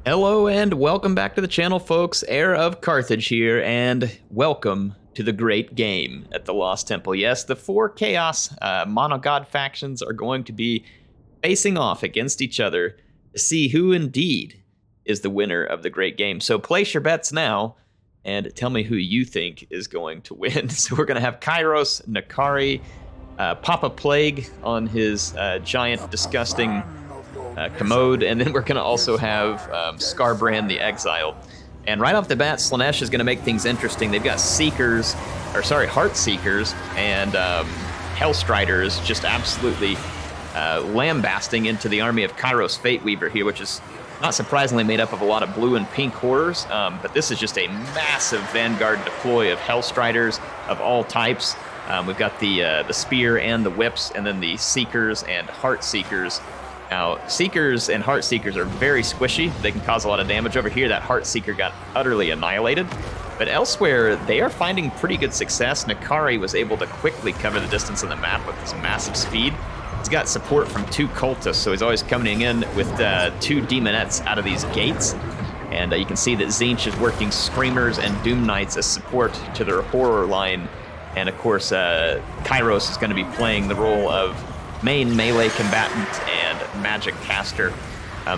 Hello and welcome back to the channel, folks. HeirofCarthage here, and welcome to the great game at the Lost Temple. Yes, the four Chaos monogod factions are going to be facing off against each other to see who indeed is the winner of the great game. So place your bets now and tell me who you think is going to win. So we're going to have Kairos, Nakari, Papa Plague on his giant, disgusting commode, and then we're going to also have Skarbrand the Exile. And right off the bat, Slaanesh is going to make things interesting. They've got Heart Seekers and Hellstriders just absolutely lambasting into the army of Kairos Fate Weaver here, which is not surprisingly made up of a lot of blue and pink horrors, but this is just a massive vanguard deploy of Hellstriders of all types. We've got the spear and the whips, and then the Seekers and Heart Seekers. Now, Seekers and Heart Seekers are very squishy. They can cause a lot of damage. Over here, that Heart Seeker got utterly annihilated. But elsewhere, they are finding pretty good success. Nakari was able to quickly cover the distance on the map with his massive speed. He's got support from 2 cultists, so he's always coming in with 2 demonettes out of these gates. And you can see that Tzeentch is working Screamers and Doom Knights as support to their horror line. And of course, Kairos is going to be playing the role of main melee combatant and magic caster.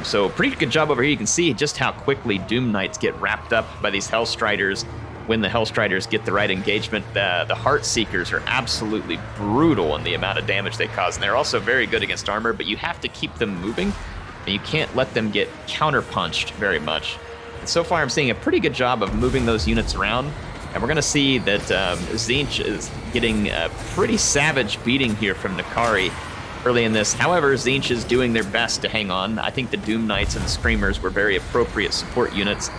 So pretty good job over here. You can see just how quickly Doom Knights get wrapped up by these Hellstriders when the Hellstriders get the right engagement. The Heart Seekers are absolutely brutal in the amount of damage they cause, and they're also very good against armor, but you have to keep them moving, and you can't let them get counterpunched very much. And so far I'm seeing a pretty good job of moving those units around, and we're going to see that Tzeentch is getting a pretty savage beating here from Nakari early in this. However, Tzeentch is doing their best to hang on. I think the Doom Knights and the Screamers were very appropriate support units,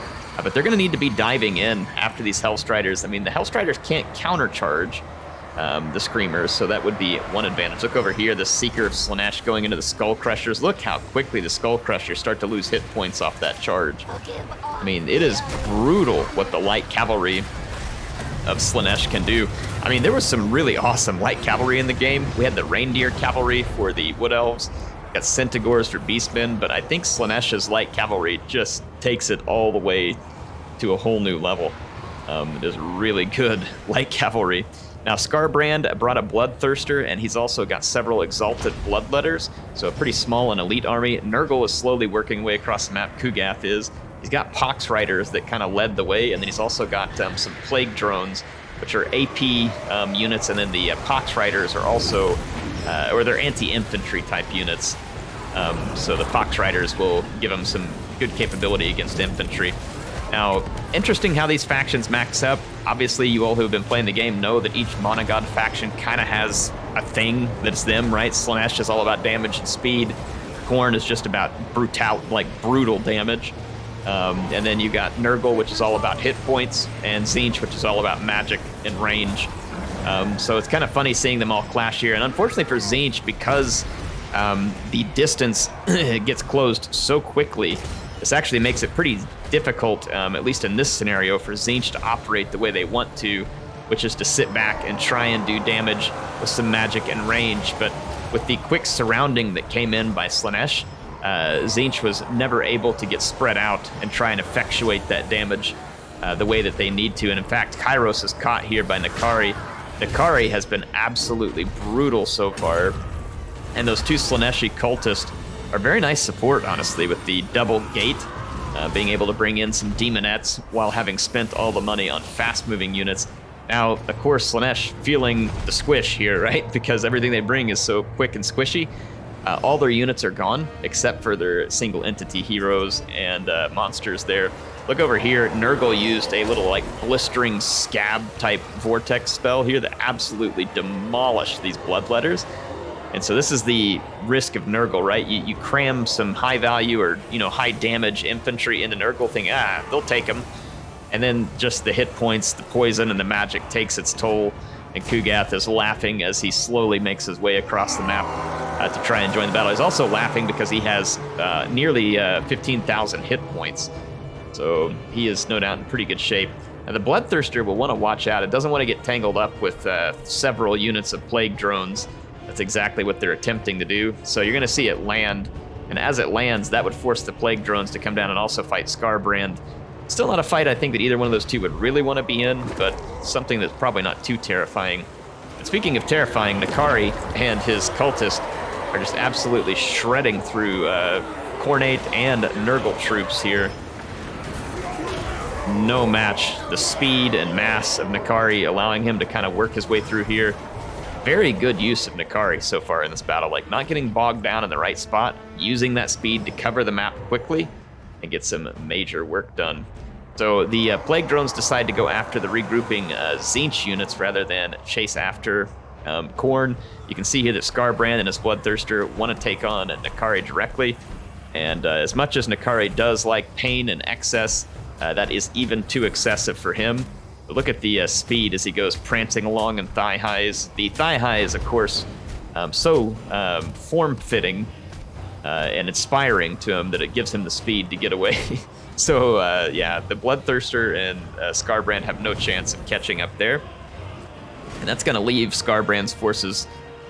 but they're going to need to be diving in after these Hellstriders. I mean, the Hellstriders can't countercharge the Screamers, so that would be one advantage. Look over here, the Seeker of Slaanesh going into the Skull Crushers. Look how quickly the Skull Crushers start to lose hit points off that charge. I mean, it is brutal what the light cavalry of Slaanesh can do. I mean, there was some really awesome light cavalry in the game. We had the Reindeer Cavalry for the Wood Elves, got Centaurs for Beastmen, but I think Slaanesh's light cavalry just takes it all the way to a whole new level. It is really good light cavalry. Now, Skarbrand brought a Bloodthirster, and he's also got several Exalted Bloodletters, so a pretty small and elite army. Nurgle is slowly working way across the map. Kugath is. He's got Pox Riders that kind of led the way, and then he's also got some Plague Drones, which are AP units, and then the Pox Riders are also, or they're anti-infantry type units. So the Pox Riders will give them some good capability against infantry. Now, interesting how these factions max up. Obviously, you all who have been playing the game know that each monogod faction kind of has a thing that's them, right? Slaanesh is all about damage and speed. Khorne is just about brutal damage. And then you got Nurgle, which is all about hit points, and Tzeentch, which is all about magic and range. So it's kind of funny seeing them all clash here. And unfortunately for Tzeentch, because the distance gets closed so quickly, this actually makes it pretty difficult, at least in this scenario, for Tzeentch to operate the way they want to, which is to sit back and try and do damage with some magic and range. But with the quick surrounding that came in by Slaanesh, Tzeentch was never able to get spread out and try and effectuate that damage the way that they need to. And in fact, Kairos is caught here by Nakari. Nakari has been absolutely brutal so far. And those 2 Slaaneshi cultists are very nice support, honestly, with the double gate, being able to bring in some demonettes while having spent all the money on fast-moving units. Now, of course, Slaanesh feeling the squish here, right? Because everything they bring is so quick and squishy. All their units are gone, except for their single entity heroes and monsters there. Look over here, Nurgle used a little blistering scab type vortex spell here that absolutely demolished these bloodletters. And so this is the risk of Nurgle, right? You cram some high value or high damage infantry into Nurgle, they'll take them. And then just the hit points, the poison, and the magic takes its toll. And Kugath is laughing as he slowly makes his way across the map to try and join the battle. He's also laughing because he has nearly 15,000 hit points. So he is no doubt in pretty good shape. Now the Bloodthirster will want to watch out. It doesn't want to get tangled up with several units of Plague Drones. That's exactly what they're attempting to do. So you're going to see it land And as it lands, that would force the Plague Drones to come down and also fight Scarbrand. Still not a fight I think that either one of those two would really want to be in, but something that's probably not too terrifying. And speaking of terrifying, N'Kari and his cultist are just absolutely shredding through Khorne and Nurgle troops here. No match. The speed and mass of N'Kari allowing him to kind of work his way through here. Very good use of N'Kari so far in this battle, like not getting bogged down in the right spot, using that speed to cover the map quickly and get some major work done. So the Plague Drones decide to go after the regrouping Tzeentch units rather than chase after Khorne. You can see here that Scarbrand and his Bloodthirster want to take on N'Kari directly. And as much as N'Kari does like pain and excess, that is even too excessive for him. But look at the speed as he goes prancing along in thigh highs. The thigh high is, of course, so form-fitting and inspiring to him that it gives him the speed to get away. So, yeah, the Bloodthirster and Scarbrand have no chance of catching up there. And that's going to leave Scarbrand's forces,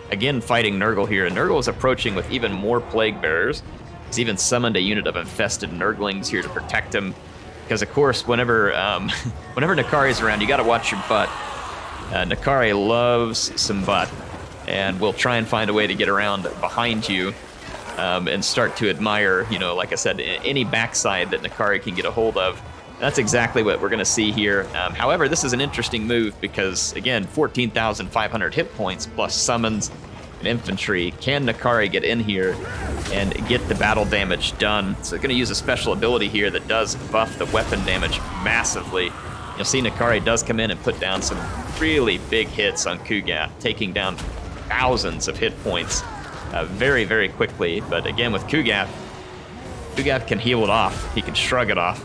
again, fighting Nurgle here. And Nurgle is approaching with even more Plague Bearers. He's even summoned a unit of infested Nurglings here to protect him. Because, of course, whenever N'Kari's around, you got to watch your butt. N'Kari loves some butt, and will try and find a way to get around behind you and start to admire, you know, like I said, any backside that N'Kari can get a hold of. That's exactly what we're going to see here. However, this is an interesting move because, again, 14,500 hit points plus summons and infantry. Can N'Kari get in here and get the battle damage done? So going to use a special ability here that does buff the weapon damage massively. You'll see N'Kari does come in and put down some really big hits on Kugath, taking down thousands of hit points very, very quickly. But again, with Kugath can heal it off. He can shrug it off.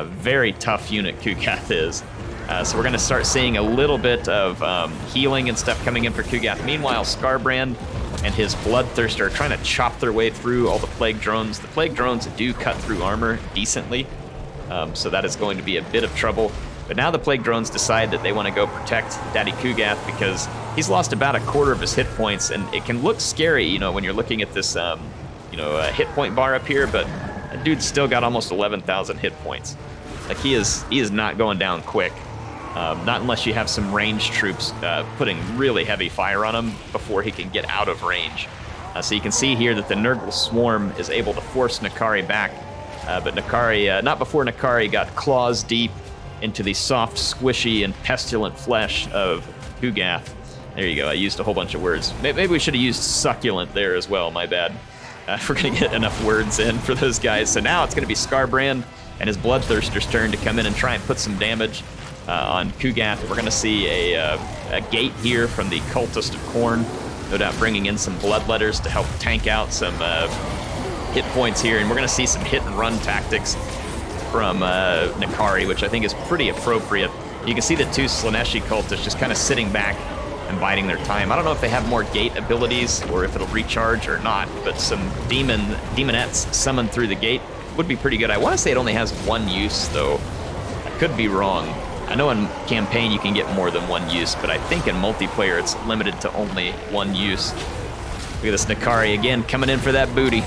Very tough unit Kugath is. So we're going to start seeing a little bit of healing and stuff coming in for Kugath. Meanwhile, Scarbrand and his Bloodthirster are trying to chop their way through all the Plague Drones. The Plague Drones do cut through armor decently, so that is going to be a bit of trouble. But now the Plague Drones decide that they want to go protect Daddy Kugath because he's lost about a quarter of his hit points, and it can look scary, you know, when you're looking at this, hit point bar up here, but that dude's still got almost 11,000 hit points. Like, he is not going down quick. Not unless you have some ranged troops putting really heavy fire on him before he can get out of range. So you can see here that the Nurgle swarm is able to force N'Kari back, but N'Kari, not before N'Kari got claws deep into the soft, squishy, and pestilent flesh of Kugath. There you go, I used a whole bunch of words. Maybe we should have used succulent there as well, my bad. If we're going to get enough words in for those guys. So now it's going to be Scarbrand and his Bloodthirster's turn to come in and try and put some damage on Kugath. We're going to see a gate here from the Cultist of Khorne, no doubt bringing in some Bloodletters to help tank out some hit points here, and we're going to see some hit and run tactics from N'Kari, which I think is pretty appropriate. You can see the two Slaanesh cultists just kind of sitting back and biding their time. I don't know if they have more gate abilities or if it'll recharge or not, but some demonettes summoned through the gate would be pretty good. I want to say it only has one use, though. I could be wrong. I know in campaign you can get more than one use, but I think in multiplayer it's limited to only one use. Look at this N'Kari again coming in for that booty.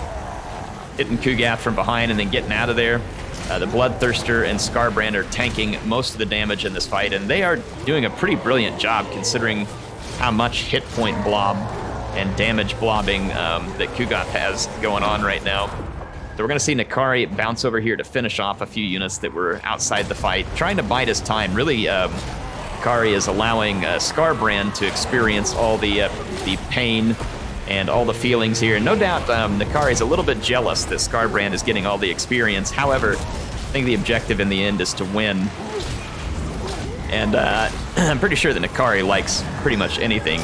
Hitting Kugath from behind and then getting out of there. The Bloodthirster and Scarbrand are tanking most of the damage in this fight, and they are doing a pretty brilliant job considering how much hit point blob and damage blobbing that Kugath has going on right now. So we're going to see N'Kari bounce over here to finish off a few units that were outside the fight, trying to bide his time. Really, N'Kari is allowing Scarbrand to experience all the pain and all the feelings here. And no doubt N'Kari is a little bit jealous that Scarbrand is getting all the experience. However, I think the objective in the end is to win. And I'm pretty sure that N'Kari likes pretty much anything.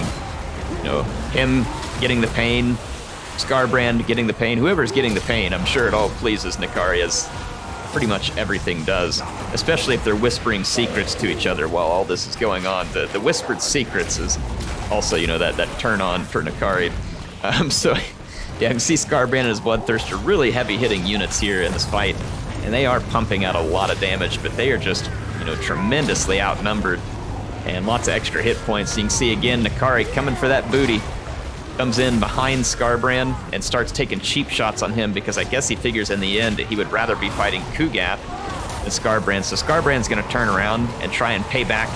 You know, him getting the pain, Scarbrand getting the pain, whoever's getting the pain, I'm sure it all pleases N'Kari, as pretty much everything does, especially if they're whispering secrets to each other while all this is going on. The whispered secrets is also, you know, that turn on for N'Kari. So, yeah, I can see Scarbrand and his Bloodthirster really heavy hitting units here in this fight, and they are pumping out a lot of damage, but they are just, you know, tremendously outnumbered and lots of extra hit points. You can see again N'Kari coming for that booty. comes in behind Skarbrand and starts taking cheap shots on him because I guess he figures in the end he would rather be fighting Kugath than Skarbrand. So Skarbrand's going to turn around and try and pay back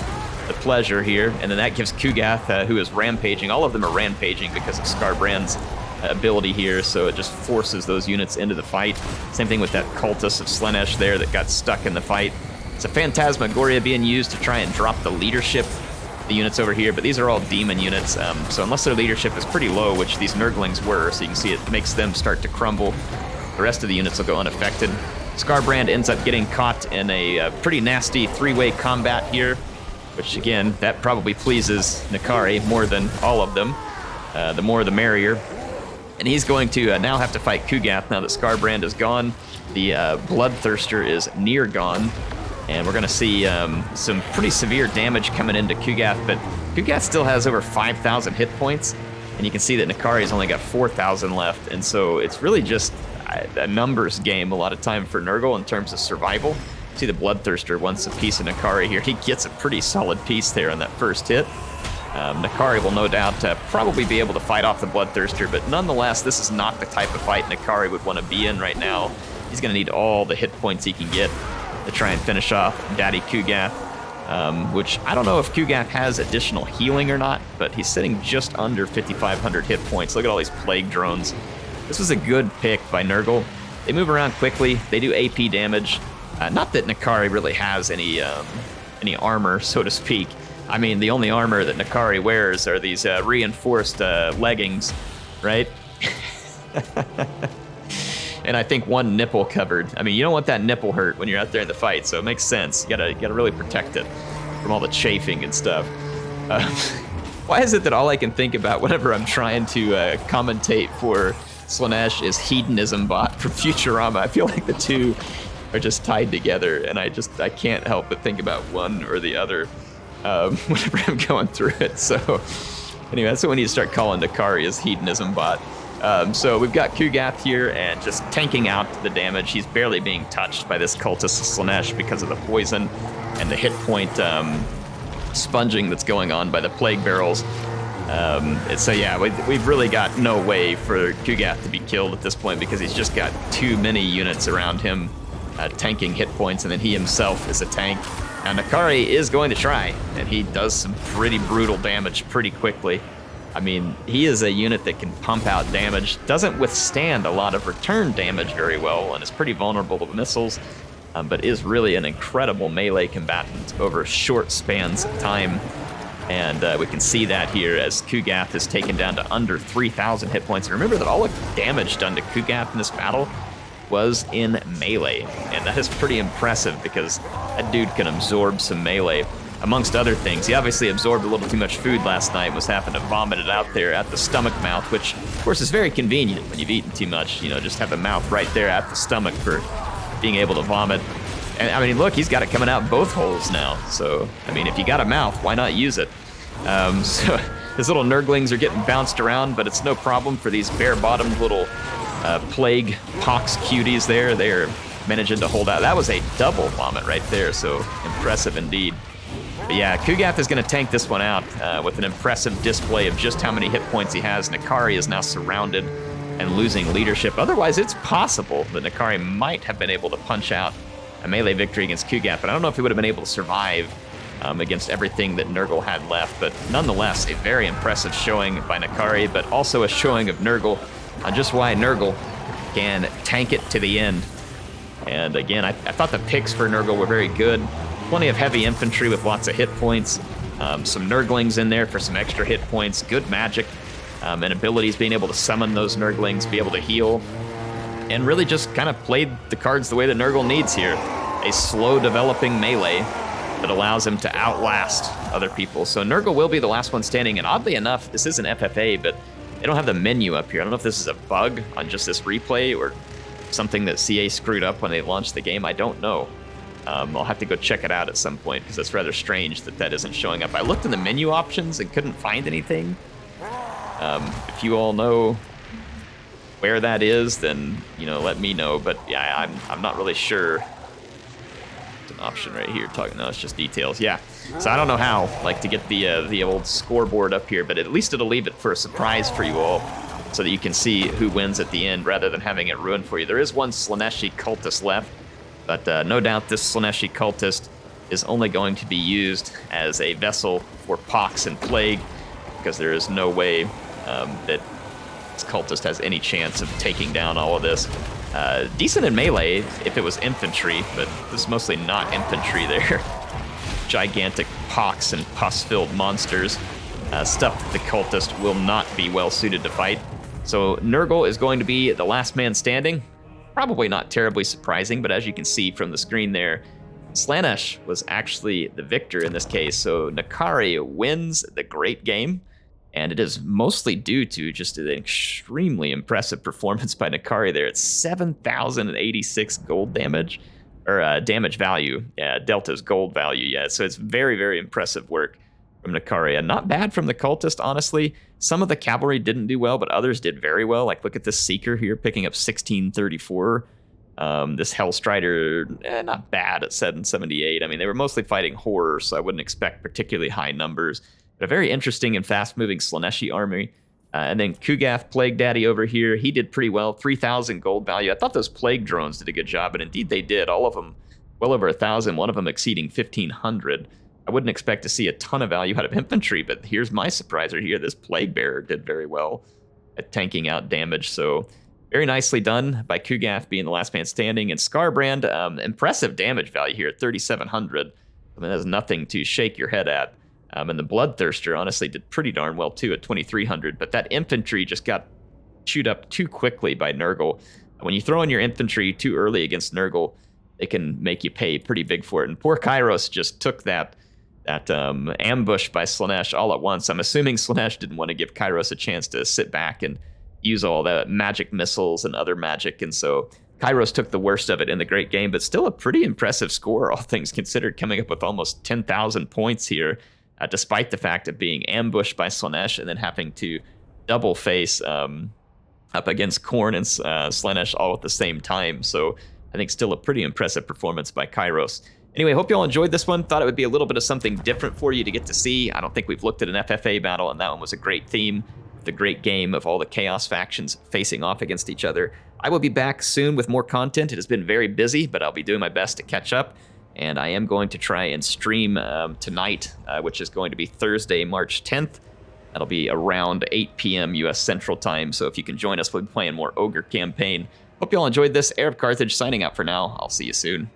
the pleasure here, and then that gives Kugath, who is rampaging. All of them are rampaging because of Skarbrand's ability here, so it just forces those units into the fight. Same thing with that cultist of Slaanesh there that got stuck in the fight. It's a Phantasmagoria being used to try and drop the leadership, the units over here, but these are all demon units, so unless their leadership is pretty low, which these Nurglings were, so you can see it makes them start to crumble, the rest of the units will go unaffected. Skarbrand ends up getting caught in a pretty nasty three-way combat here, which again, that probably pleases N'Kari more than all of them. The more the merrier. And he's going to now have to fight Kugath now that Skarbrand is gone. The Bloodthirster is near gone. And we're going to see some pretty severe damage coming into Kugath, but Kugath still has over 5,000 hit points. And you can see that N'Kari's only got 4,000 left. And so it's really just a numbers game a lot of time for Nurgle in terms of survival. See the Bloodthirster wants a piece of N'Kari here. He gets a pretty solid piece there on that first hit. N'Kari will no doubt probably be able to fight off the Bloodthirster, but nonetheless, this is not the type of fight N'Kari would want to be in right now. He's going to need all the hit points he can get to try and finish off Daddy Kugath, which I don't know if Kugath has additional healing or not, but he's sitting just under 5,500 hit points. Look at all these plague drones. This was a good pick by Nurgle. They move around quickly. They do AP damage. Not that N'Kari really has any armor, so to speak. I mean, the only armor that N'Kari wears are these reinforced leggings, right? And I think one nipple covered. I mean, you don't want that nipple hurt when you're out there in the fight, so it makes sense. You gotta really protect it from all the chafing and stuff. Why is it that all I can think about whenever I'm trying to commentate for Slaanesh is hedonism bot from Futurama? I feel like the two are just tied together, and I can't help but think about one or the other whenever I'm going through it. So anyway, that's what we need to start calling N'Kari is hedonism bot. So we've got Kugath here and just tanking out the damage. He's barely being touched by this cultist Slaanesh because of the poison and the hit point sponging that's going on by the plague barrels. So yeah, we've really got no way for Kugath to be killed at this point because he's just got too many units around him tanking hit points, and then he himself is a tank. Now N'Kari is going to try, and he does some pretty brutal damage pretty quickly. I mean, he is a unit that can pump out damage, doesn't withstand a lot of return damage very well, and is pretty vulnerable to missiles, but is really an incredible melee combatant over short spans of time. And we can see that here as Kugath is taken down to under 3,000 hit points. And remember that all the damage done to Kugath in this battle was in melee, and that is pretty impressive because that dude can absorb some melee. Amongst other things, he obviously absorbed a little too much food last night, was having to vomit it out there at the stomach mouth, which of course is very convenient when you've eaten too much, just have the mouth right there at the stomach for being able to vomit. And I mean, look, he's got it coming out both holes now, so I mean, if you got a mouth, why not use it? So his little Nurglings are getting bounced around, but it's no problem for these bare-bottomed little plague pox cuties there. They're managing to hold out. That was a double vomit right there, so impressive indeed. But yeah, Kugath is going to tank this one out with an impressive display of just how many hit points he has. N'Kari is now surrounded and losing leadership. Otherwise, it's possible that N'Kari might have been able to punch out a melee victory against Kugath, but I don't know if he would have been able to survive against everything that Nurgle had left. But nonetheless, a very impressive showing by N'Kari, but also a showing of Nurgle on just why Nurgle can tank it to the end. And again, I thought the picks for Nurgle were very good. Plenty of heavy infantry with lots of hit points. Some Nurglings in there for some extra hit points. Good magic and abilities, being able to summon those Nurglings, be able to heal. And really just kind of played the cards the way that Nurgle needs here. A slow developing melee that allows him to outlast other people. So Nurgle will be the last one standing. And oddly enough, this is an FFA, but they don't have the menu up here. I don't know if this is a bug on just this replay or something that CA screwed up when they launched the game. I don't know. I'll have to go check it out at some point because it's rather strange that isn't showing up. I looked in the menu options and couldn't find anything. If you all know where that is, then let me know. But yeah, I'm not really sure. option right here. No, it's just details. Yeah. So I don't know how, like, to get the old scoreboard up here, but at least it'll leave it for a surprise for you all, so that you can see who wins at the end rather than having it ruined for you. There is one Slaaneshi cultist left, but no doubt this Slaaneshi cultist is only going to be used as a vessel for pox and plague, because there is no way that this cultist has any chance of taking down all of this. Decent in melee if it was infantry, but this is mostly not infantry there. Gigantic pox and pus-filled monsters. Stuff that the cultist will not be well suited to fight. So Nurgle is going to be the last man standing. Probably not terribly surprising, but as you can see from the screen there, Slaanesh was actually the victor in this case. So N'Kari wins the great game, and it is mostly due to just an extremely impressive performance by N'Kari there. It's 7,086 gold damage, or damage value. Yeah, Delta's gold value, yeah. So it's very, very impressive work from N'Kari. And not bad from the cultist, honestly. Some of the cavalry didn't do well, but others did very well. Like, look at this Seeker here, picking up 1634. This Hellstrider, not bad at 778. I mean, they were mostly fighting horrors, so I wouldn't expect particularly high numbers. But a very interesting and fast-moving Slaaneshi army. And then Kugath, Plague Daddy over here, he did pretty well, 3,000 gold value. I thought those Plague drones did a good job, and indeed they did. All of them well over 1,000, one of them exceeding 1,500. I wouldn't expect to see a ton of value out of infantry, but here's my surpriser here. This Plague Bearer did very well at tanking out damage, so very nicely done by Kugath being the last man standing. And Scarbrand, impressive damage value here at 3,700. I mean, that's nothing to shake your head at. And the Bloodthirster honestly did pretty darn well too at 2,300, but that infantry just got chewed up too quickly by Nurgle. When you throw in your infantry too early against Nurgle, it can make you pay pretty big for it. And poor Kairos just took that ambush by Slaanesh all at once. I'm assuming Slaanesh didn't want to give Kairos a chance to sit back and use all the magic missiles and other magic, and so Kairos took the worst of it in the great game, but still a pretty impressive score, all things considered, coming up with almost 10,000 points here, despite the fact of being ambushed by Slaanesh and then having to double face up against Khorne and Slaanesh all at the same time. So I think still a pretty impressive performance by Kairos. Anyway, hope you all enjoyed this one. Thought it would be a little bit of something different for you to get to see. I don't think we've looked at an FFA battle, and that one was a great theme. The great game of all the Chaos factions facing off against each other. I will be back soon with more content. It has been very busy, but I'll be doing my best to catch up. And I am going to try and stream tonight, which is going to be Thursday, March 10th. That'll be around 8 p.m. U.S. Central Time. So if you can join us, we'll be playing more Ogre campaign. Hope you all enjoyed this. HeirofCarthage signing out for now. I'll see you soon.